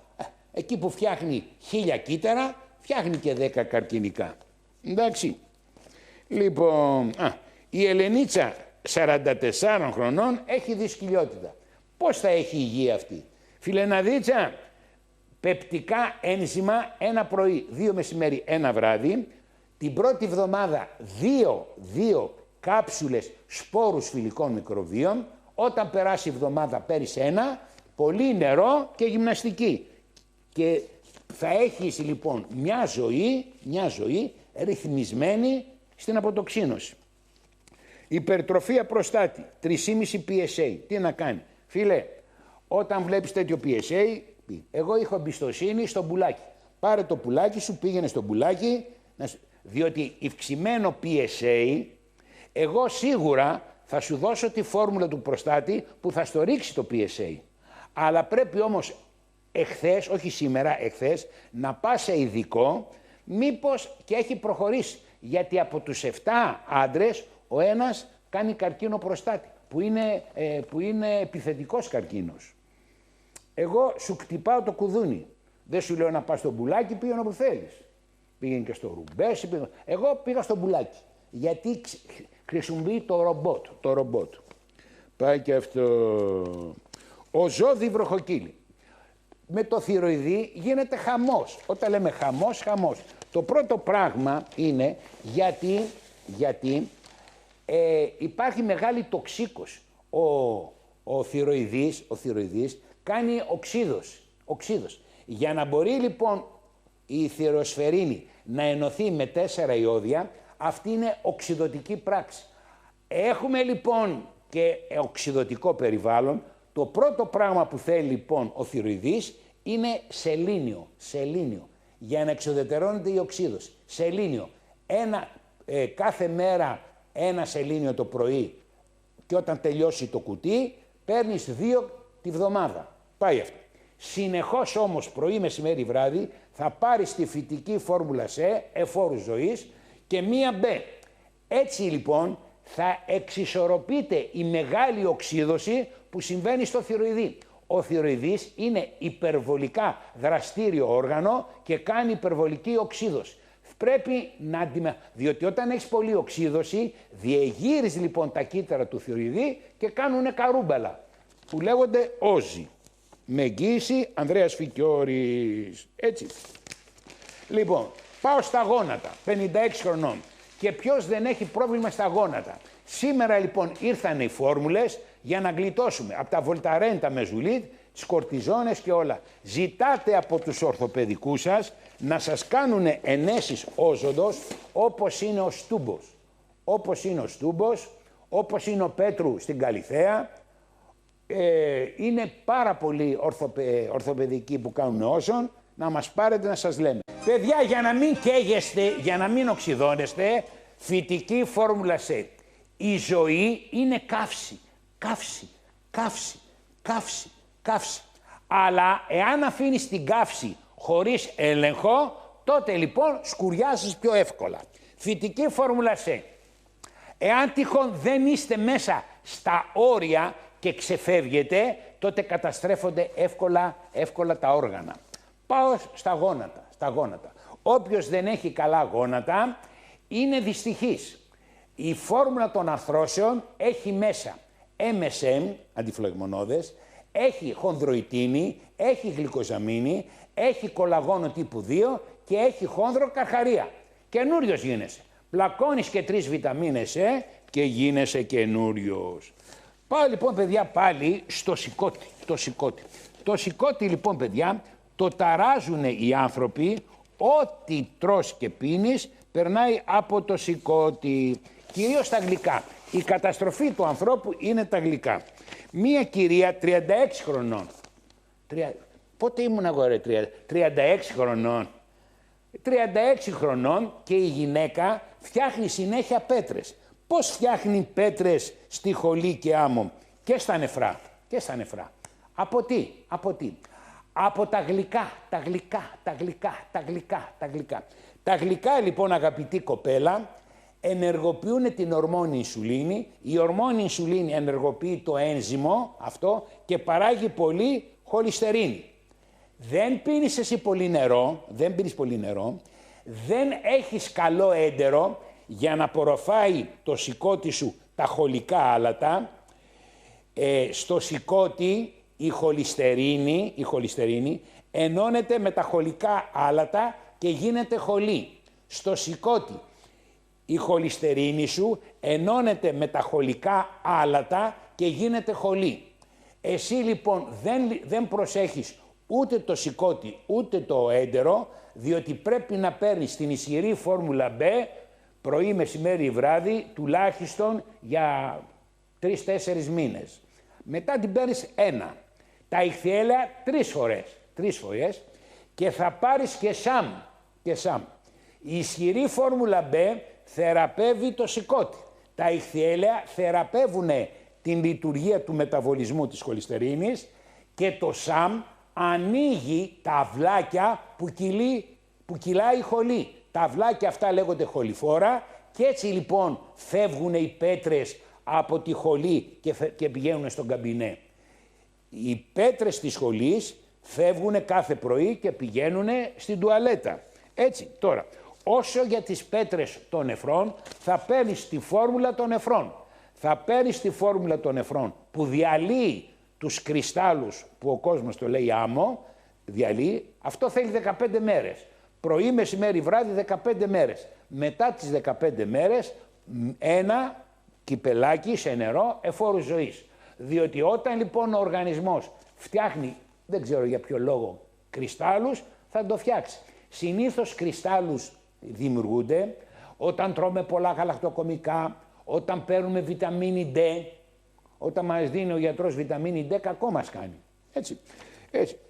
εκεί που φτιάχνει 1000 κύτταρα, φτιάχνει και 10 καρκινικά. Εντάξει. Λοιπόν, η Ελενίτσα 44 χρονών έχει δυσκολιότητα. Πώς θα έχει υγεία αυτή? Φιλεναδίτσα, πεπτικά ένζημα ένα πρωί, 2 μεσημέρι, ένα βράδυ. Την πρώτη εβδομάδα 2 κάψουλες σπόρους φιλικών μικροβίων. Όταν περάσει η εβδομάδα παίρνεις 1, πολύ νερό και γυμναστική. Και θα έχεις λοιπόν μια ζωή ρυθμισμένη στην αποτοξίνωση. Υπερτροφία προστάτη, 3,5 PSA. Τι να κάνει? Φίλε, όταν βλέπεις τέτοιο PSA, εγώ έχω εμπιστοσύνη στο πουλάκι. Πάρε το πουλάκι σου, πήγαινε στο πουλάκι, διότι ευξημένο PSA, εγώ σίγουρα θα σου δώσω τη φόρμουλα του προστάτη που θα στο ρίξει το PSA. Αλλά πρέπει όμως εχθές, όχι σήμερα, εχθές, να πας σε ειδικό, μήπως και έχει προχωρήσει. Γιατί από τους 7 άντρες, ο ένας κάνει καρκίνο προστάτη, που είναι επιθετικός καρκίνος. Εγώ σου κτυπάω το κουδούνι. Δεν σου λέω να πας στο μπουλάκι, πήγαινε όπου θέλεις. Πήγαινε και στο ρουμπέσι, εγώ πήγα στο μπουλάκι. Γιατί χρησιμοποιεί το ρομπότ. Πάει και αυτό. Ο ζώδι βροχοκύλι. Με το θηροειδή γίνεται χαμός. Όταν λέμε χαμός. Το πρώτο πράγμα είναι γιατί υπάρχει μεγάλη τοξίκωση. Ο θηροειδής κάνει οξύδωση. Για να μπορεί λοιπόν η θηροσφαιρίνη να ενωθεί με 4 ιώδια, αυτή είναι οξυδωτική πράξη. Έχουμε λοιπόν και οξυδωτικό περιβάλλον. Το πρώτο πράγμα που θέλει λοιπόν ο θηροειδής είναι σελήνιο, για να εξουδετερώνεται η οξύδωση. Σελήνιο. Κάθε μέρα 1 σελήνιο το πρωί, και όταν τελειώσει το κουτί παίρνεις 2 τη βδομάδα. Πάει αυτό. Συνεχώς όμως πρωί, μεσημέρι, βράδυ θα πάρεις τη φυτική φόρμουλα σε εφόρου ζωής και μία μπε. Έτσι λοιπόν θα εξισορροπείται η μεγάλη οξύδωση που συμβαίνει στο θηροειδή. Ο θηροειδής είναι υπερβολικά δραστήριο όργανο και κάνει υπερβολική οξύδωση. Πρέπει να διότι όταν έχεις πολλή οξύδωση, διεγείρεις λοιπόν τα κύτταρα του θηροειδή και κάνουνε καρούμπαλα, που λέγονται όζοι. Με εγγύηση Ανδρέας Φικιώρης. Έτσι. Λοιπόν, πάω στα γόνατα, 56 χρονών. Και ποιος δεν έχει πρόβλημα στα γόνατα? Σήμερα λοιπόν ήρθαν οι φόρμουλες για να γλιτώσουμε από τα Βολταρέν, τα Μεζουλίτ, τις κορτιζόνες και όλα. Ζητάτε από τους ορθοπαιδικούς σας να σας κάνουν ενέσεις όζοντος όπως είναι ο Στούμπος. Όπως είναι ο Πέτρου στην Καλιθέα. Είναι πάρα πολλοί ορθοπαιδικοί που κάνουν όσων. Να μας πάρετε να σας λέμε. Παιδιά, για να μην καίγεστε, για να μην οξυδώνεστε, φυτική φόρμουλα σε. Η ζωή είναι καύση. Αλλά εάν αφήνεις την καύση χωρίς έλεγχο, τότε λοιπόν σκουριάζεις πιο εύκολα. Φυτική φόρμουλα σε. Εάν τυχόν δεν είστε μέσα στα όρια και ξεφεύγετε, τότε καταστρέφονται εύκολα τα όργανα. Πάω στα γόνατα. Όποιος δεν έχει καλά γόνατα είναι δυστυχής. Η φόρμουλα των αρθρώσεων έχει μέσα MSM, αντιφλεγμονώδες, έχει χονδροϊτίνη, έχει γλυκοζαμίνη, έχει κολαγόνο τύπου 2 και έχει χόνδρο καρχαρία. Καινούριος γίνεσαι. Πλακώνεις και 3 βιταμίνες και γίνεσαι καινούριος. Πάω λοιπόν παιδιά πάλι στο σηκώτη. Το σηκώτη λοιπόν παιδιά το ταράζουν οι άνθρωποι, ό,τι τρως και πίνεις περνάει από το σηκώτη. Κυρίως τα γλυκά. Η καταστροφή του ανθρώπου είναι τα γλυκά. Μία κυρία 36 χρονών. Πότε ήμουν εγώ ρε 36 χρονών. 36 χρονών και η γυναίκα φτιάχνει συνέχεια πέτρες. Πώς φτιάχνει πέτρες στη χολή και άμμο? Και στα νεφρά. Από τι? Από τα γλυκά. Τα γλυκά λοιπόν, αγαπητή κοπέλα, ενεργοποιούν την ορμόνη Ινσουλίνη. Η ορμόνη Ινσουλίνη ενεργοποιεί το ένζυμο αυτό και παράγει πολύ χολυστερίνη. Δεν πίνεις πολύ νερό, δεν έχεις καλό έντερο, για να απορροφάει το σηκώτη σου τα χολικά άλατα, στο σηκώτη η χολυστερίνη ενώνεται με τα χολικά άλατα και γίνεται χολή. Στο σηκώτη η χολυστερίνη σου ενώνεται με τα χολικά άλατα και γίνεται χολή. Εσύ λοιπόν δεν προσέχεις ούτε το σηκώτη ούτε το έντερο, διότι πρέπει να παίρνεις την ισχυρή φόρμουλα B πρωί, μεσημέρι, βράδυ, τουλάχιστον για 3-4 μήνες. Μετά την παίρνεις 1. Τα ηχθιέλαια 3 φορές και θα πάρεις και ΣΑΜ. Η ισχυρή φόρμουλα B θεραπεύει το σηκώτη. Τα ηχθιέλαια θεραπεύουν την λειτουργία του μεταβολισμού της χολυστερίνης και το ΣΑΜ ανοίγει τα αυλάκια που κυλάει η χολή. Τα αυλάκια αυτά λέγονται χοληφόρα και έτσι λοιπόν φεύγουν οι πέτρες από τη χολή και πηγαίνουν στον καμπινέ. Οι πέτρες της χολής φεύγουν κάθε πρωί και πηγαίνουν στην τουαλέτα. Έτσι, τώρα, όσο για τις πέτρες των νεφρών, θα παίρνεις τη φόρμουλα των νεφρών. Θα παίρνεις τη φόρμουλα των νεφρών που διαλύει τους κρυστάλλους που ο κόσμος το λέει άμμο, διαλύει, αυτό θέλει 15 μέρες. Πρωί, μεσημέρι, βράδυ, 15 μέρες. Μετά τις 15 μέρες, ένα κυπελάκι σε νερό εφόρου ζωής. Διότι όταν λοιπόν ο οργανισμός φτιάχνει, δεν ξέρω για ποιο λόγο, κρυστάλλους, θα το φτιάξει. Συνήθως κρυστάλλους δημιουργούνται όταν τρώμε πολλά γαλακτοκομικά, όταν παίρνουμε βιταμίνη D, όταν μας δίνει ο γιατρός βιταμίνη D, κακό μας κάνει. Έτσι.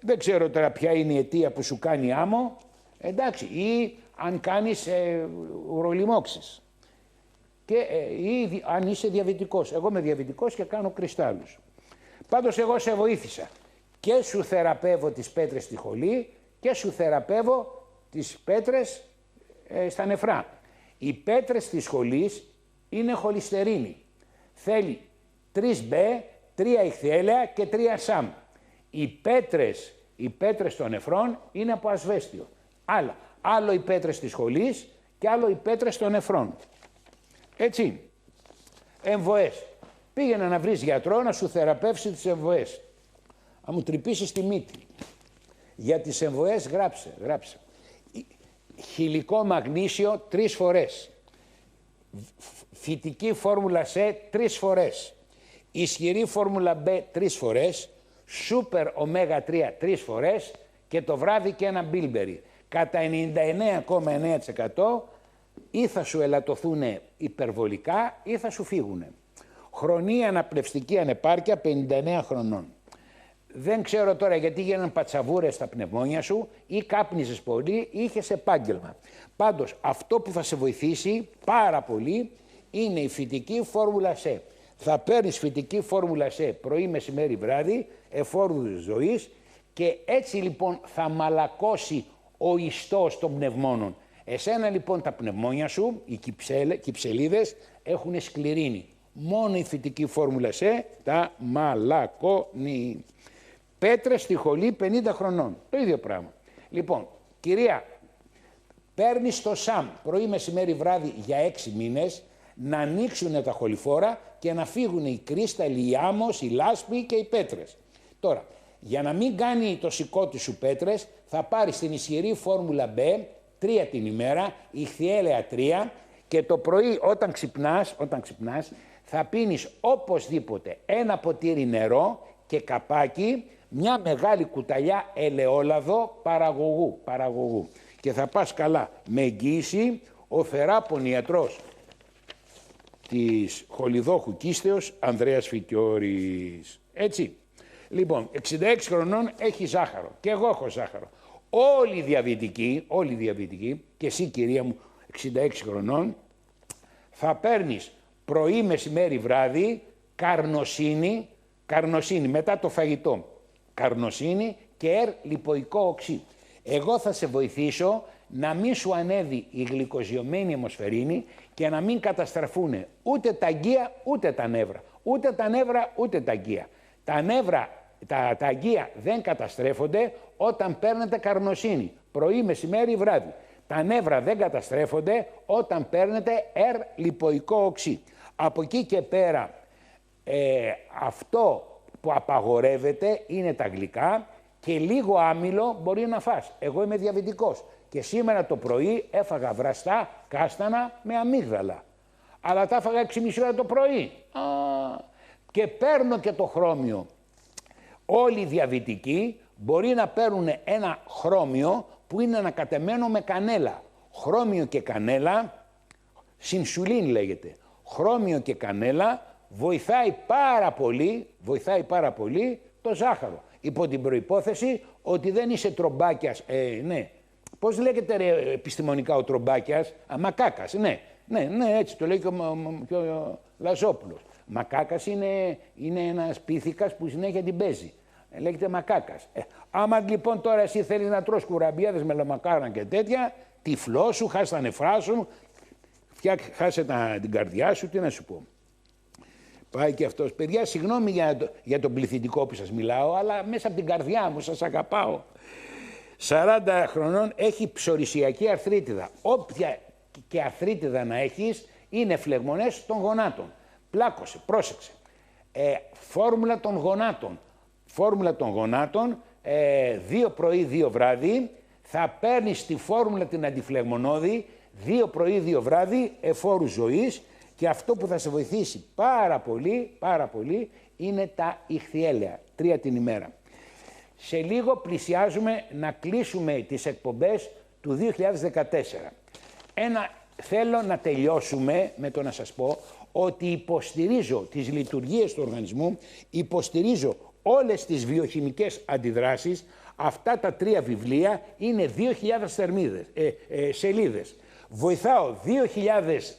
Δεν ξέρω τώρα ποια είναι η αιτία που σου κάνει άμμο, εντάξει, ή αν κάνεις ουρολιμόξεις. Ή αν είσαι διαβητικός. Εγώ είμαι διαβητικός και κάνω κρυστάλλους. Πάντως εγώ σε βοήθησα. Και σου θεραπεύω τις πέτρες στη χολή και σου θεραπεύω τις πέτρες στα νεφρά. Οι πέτρες της χολής είναι χολυστερίνη. Θέλει 3B, 3 ηχθιέλαια και 3 ΣΑΜ. Οι πέτρες των νεφρών είναι από ασβέστιο. Άλλο οι πέτρες της χολής και άλλο οι πέτρες των νεφρών. Έτσι. Εμβοές. Πήγαινε να βρεις γιατρό να σου θεραπεύσει τις εμβοές. Να μου τρυπήσεις τη μύτη. Για τις εμβοές γράψε. Χυλικό μαγνήσιο 3 φορές. Φυτική φόρμουλα C 3 φορές. Ισχυρή φόρμουλα B 3 φορές. Σούπερ ωμέγα 3 3 φορές και το βράδυ και ένα μπίλμπερι. Κατά 99,9% ή θα σου ελαττωθούν υπερβολικά ή θα σου φύγουν. Χρονική αναπνευστική ανεπάρκεια 59 χρονών. Δεν ξέρω τώρα γιατί γίνανε πατσαβούρες στα πνευμόνια σου ή κάπνιζες πολύ ή είχες επάγγελμα. Πάντως αυτό που θα σε βοηθήσει πάρα πολύ είναι η φυτική φόρμουλα C. Θα παίρνεις φυτική φόρμουλα C πρωί, μεσημέρι, βράδυ, εφόρου ζωής και έτσι λοιπόν θα μαλακώσει ο ιστός των πνευμόνων. Εσένα λοιπόν τα πνευμόνια σου, οι κυψελίδες, έχουν σκληρίνει. Μόνο η φυτική φόρμουλα C τα μαλακώνει. Πέτρες στη χολή 50 χρονών. Το ίδιο πράγμα. Λοιπόν, κυρία, παίρνεις το ΣΑΜ πρωί, μεσημέρι, βράδυ για 6 μήνες να ανοίξουν τα χοληφόρα και να φύγουν οι κρύσταλλοι, η άμμος, η λάσπη και οι πέτρες. Τώρα, για να μην κάνει το σηκώτη σου πέτρες, θα πάρεις την ισχυρή φόρμουλα B 3 την ημέρα, ηχθιέλαια 3 και το πρωί όταν ξυπνάς θα πίνεις οπωσδήποτε ένα ποτήρι νερό και καπάκι, μια μεγάλη κουταλιά ελαιόλαδο παραγωγού. Και θα πας καλά. Με εγγύηση ο θεράπων ιατρός της Χολιδόχου Κίστεως Ανδρέας Φικιώρης. Έτσι. Λοιπόν, 66 χρονών έχει ζάχαρο και εγώ έχω ζάχαρο. Όλοι οι διαβητικοί και εσύ κυρία μου 66 χρονών θα παίρνεις πρωί, μεσημέρι, βράδυ καρνοσίνη μετά το φαγητό. Καρνοσίνη και λιποϊκό οξύ. Εγώ θα σε βοηθήσω να μην σου ανέβει η γλυκοζιωμένη αιμοσφαιρίνη και να μην καταστραφούν ούτε τα αγκία ούτε τα νεύρα. Ούτε τα νεύρα ούτε τα αγκία. Τα νεύρα, τα αγκία δεν καταστρέφονται όταν παίρνετε καρνοσίνη. Πρωί, μεσημέρι, βράδυ. Τα νεύρα δεν καταστρέφονται όταν παίρνετε λιποϊκό οξύ. Από εκεί και πέρα αυτό που απαγορεύεται είναι τα γλυκά και λίγο άμυλο μπορεί να φας. Εγώ είμαι διαβητικός και σήμερα το πρωί έφαγα βραστά κάστανα με αμύγδαλα. Αλλά τα έφαγα 6,5 ώρα το πρωί. Και παίρνω και το χρώμιο. Όλοι οι διαβητικοί μπορεί να παίρνουν ένα χρώμιο που είναι ανακατεμένο με κανέλα. Χρώμιο και κανέλα, συνσουλίν λέγεται. Χρώμιο και κανέλα βοηθάει πάρα πολύ το ζάχαρο. Υπό την προϋπόθεση ότι δεν είσαι τρομπάκιας. Ναι. Πώς λέγεται επιστημονικά ο τρομπάκιας? Μακάκας, ναι, έτσι το λέει και ο Λαζόπουλος. Μακάκας είναι ένας πίθηκας που συνέχεια την παίζει. Λέγεται μακάκας. Άμα λοιπόν τώρα εσύ θέλεις να τρως κουραμπιέδες με λαμακάρα και τέτοια, τυφλό σου, χάσε τα νεφρά σου, χάσε την καρδιά σου, τι να σου πω. Πάει και αυτός. Παιδιά, συγγνώμη για τον πληθυντικό που σας μιλάω, αλλά μέσα από την καρδιά μου σας αγαπάω. 40 χρονών, έχει ψωρυσιακή αρθρίτιδα. Όποια και αρθρίτιδα να έχεις, είναι φλεγμονές των γονάτων. Πλάκωσε, πρόσεξε. Φόρμουλα των γονάτων. Φόρμουλα των γονάτων, 2 πρωί, 2 βράδυ. Θα παίρνεις τη φόρμουλα την αντιφλεγμονώδη, 2 πρωί, 2 βράδυ, εφόρου ζωής. Και αυτό που θα σε βοηθήσει πάρα πολύ, είναι τα ηχθιέλαια, 3 την ημέρα. Σε λίγο πλησιάζουμε να κλείσουμε τις εκπομπές του 2014. Θέλω να τελειώσουμε με το να σας πω ότι υποστηρίζω τις λειτουργίες του οργανισμού, υποστηρίζω όλες τις βιοχημικές αντιδράσεις. Αυτά τα 3 βιβλία είναι 2.000 σελίδες. Βοηθάω 2.000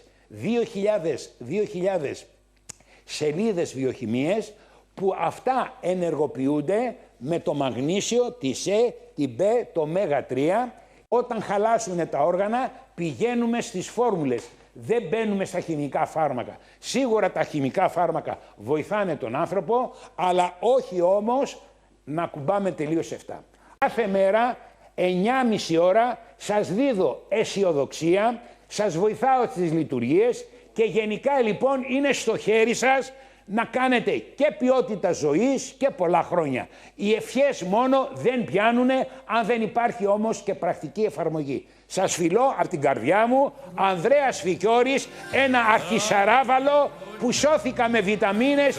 σελίδες βιοχημίες που αυτά ενεργοποιούνται με το μαγνήσιο, τη ΣΕ, την Μπ, το ΜΕΓΑ3. Όταν χαλάσουν τα όργανα πηγαίνουμε στις φόρμουλες. Δεν μπαίνουμε στα χημικά φάρμακα. Σίγουρα τα χημικά φάρμακα βοηθάνε τον άνθρωπο, αλλά όχι όμως να κουμπάμε τελείως αυτά. Κάθε μέρα 9,5 ώρα σας δίδω αισιοδοξία, σας βοηθάω στις λειτουργίες και γενικά λοιπόν είναι στο χέρι σας να κάνετε και ποιότητα ζωής και πολλά χρόνια. Οι ευχές μόνο δεν πιάνουνε αν δεν υπάρχει όμως και πρακτική εφαρμογή. Σας φιλώ από την καρδιά μου, Ανδρέας Φικιώρης, ένα αρχισαράβαλο που σώθηκα με βιταμίνες.